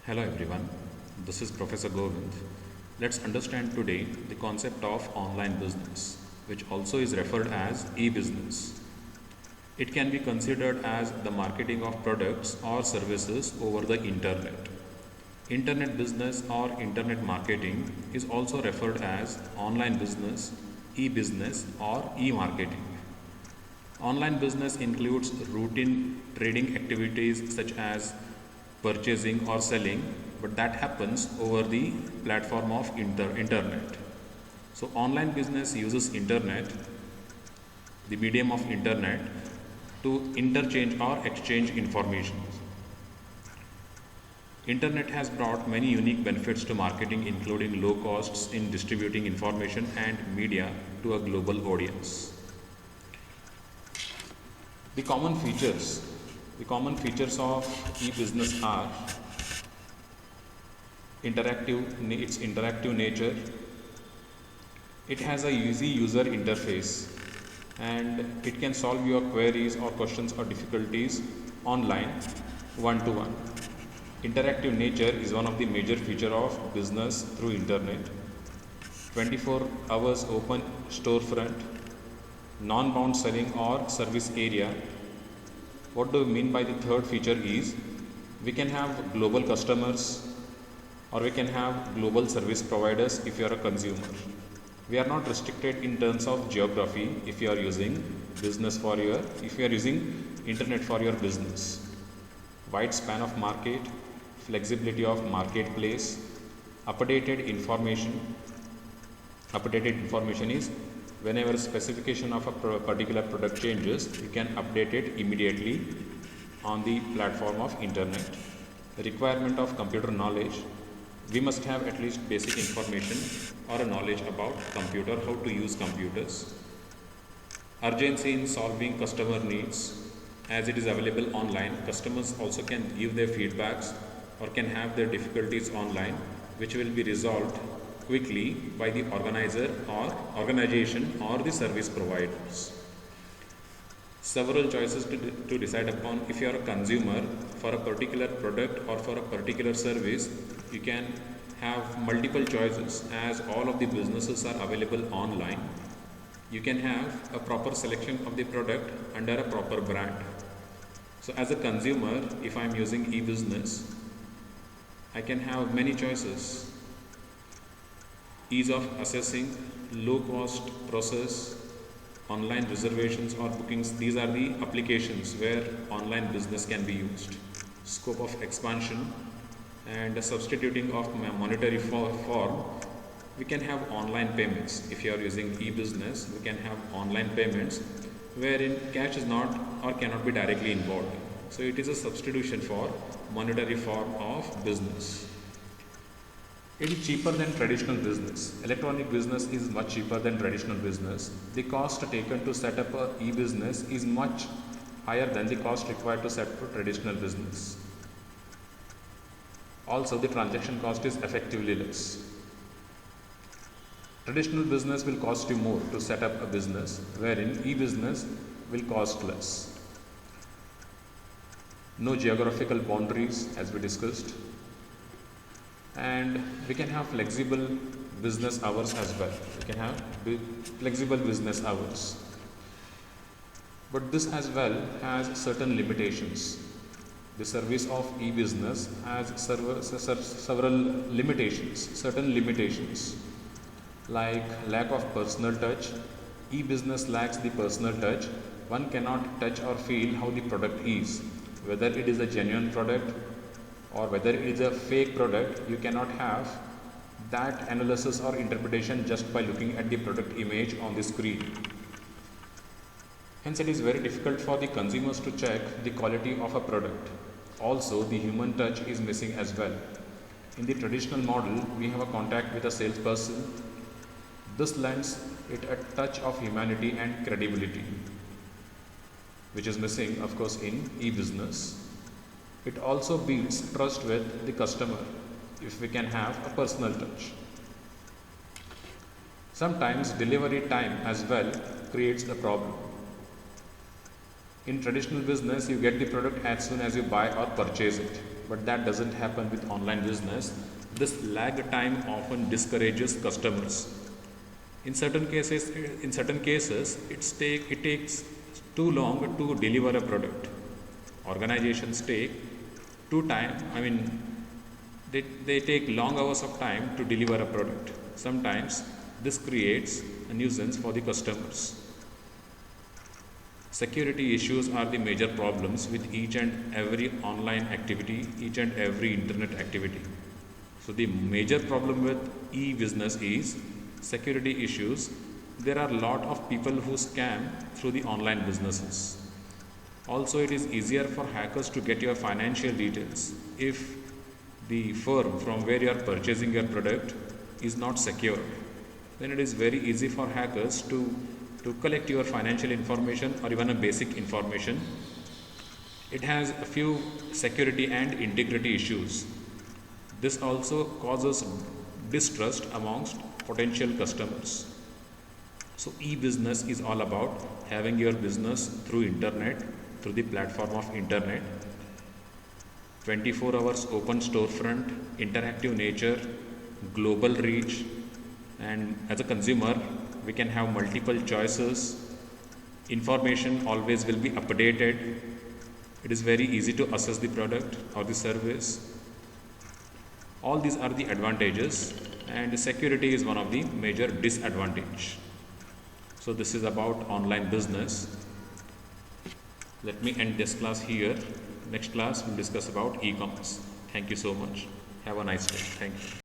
Hello everyone, this is Professor Govind. Let's understand today the concept of online business, which also is referred as e-business. It can be considered as the marketing of products or services over the internet. Internet business or internet marketing is also referred as online business, e-business or e-marketing. Online business includes routine trading activities such as purchasing or selling, but that happens over the platform of internet. So online business uses internet, the medium of internet, to interchange or exchange information. Internet has brought many unique benefits to marketing, including low costs in distributing information and media to a global audience. The common features The common features of e-business are its interactive nature. It has a easy user interface and it can solve your queries or questions or difficulties online one-to-one. Interactive nature is one of the major features of business through internet. 24 hours open storefront, non-bound selling or service area. What do we mean by the third feature is we can have global customers or we can have global service providers if you are a consumer. We are not restricted in terms of geography if you are using internet for your business. Wide span of market, flexibility of marketplace, updated information. Updated information is whenever specification of a particular product changes, you can update it immediately on the platform of internet. The requirement of computer knowledge, we must have at least basic information or a knowledge about computer, how to use computers. Urgency in solving customer needs, as it is available online, customers also can give their feedbacks or can have their difficulties online, which will be resolved quickly by the organization or the service providers. Several choices to decide upon. If you are a consumer for a particular product or for a particular service, you can have multiple choices as all of the businesses are available online. You can have a proper selection of the product under a proper brand. So as a consumer, if I am using e-business, I can have many choices. Ease of assessing, low cost process, online reservations or bookings. These are the applications where online business can be used. Scope of expansion and substituting of monetary form. We can have online payments. If you are using e-business, we can have online payments wherein cash is not or cannot be directly involved. So it is a substitution for monetary form of business. It is cheaper than traditional business. Electronic business is much cheaper than traditional business. The cost taken to set up a e-business is much higher than the cost required to set up a traditional business. Also, the transaction cost is effectively less. Traditional business will cost you more to set up a business, wherein e-business will cost less. No geographical boundaries, as we discussed. And we can have flexible business hours as well. We can have flexible business hours. But this as well has certain limitations. The service of e-business has several limitations, certain limitations, like lack of personal touch. E-business lacks the personal touch. One cannot touch or feel how the product is, whether it is a genuine product or whether it is a fake product. You cannot have that analysis or interpretation just by looking at the product image on the screen. Hence, it is very difficult for the consumers to check the quality of a product. Also, the human touch is missing as well. In the traditional model, we have a contact with a salesperson. This lends it a touch of humanity and credibility, which is missing, of course, in e-business. It also builds trust with the customer if we can have a personal touch. Sometimes delivery time as well creates a problem. In traditional business, you get the product as soon as you buy or purchase it. but that doesn't happen with online business. This lag time often discourages customers. In certain cases, it takes too long to deliver a product. Organizations take they take long hours of time to deliver a product. Sometimes this creates a nuisance for the customers. Security issues are the major problems with each and every online activity, each and every internet activity. So the major problem with e-business is security issues. There are a lot of people who scam through the online businesses. Also, it is easier for hackers to get your financial details if the firm from where you are purchasing your product is not secure. Then it is very easy for hackers to collect your financial information or even a basic information. It has a few security and integrity issues. This also causes distrust amongst potential customers. So e-business is all about having your business through internet, through the platform of internet. 24 hours open storefront, interactive nature, global reach, and as a consumer we can have multiple choices. Information always will be updated. It is very easy to assess the product or the service. All these are the advantages, and security is one of the major disadvantage. So this is about online business. Let me end this class here. Next class we'll discuss about e-commerce. Thank you so much. Have a nice day. Thank you.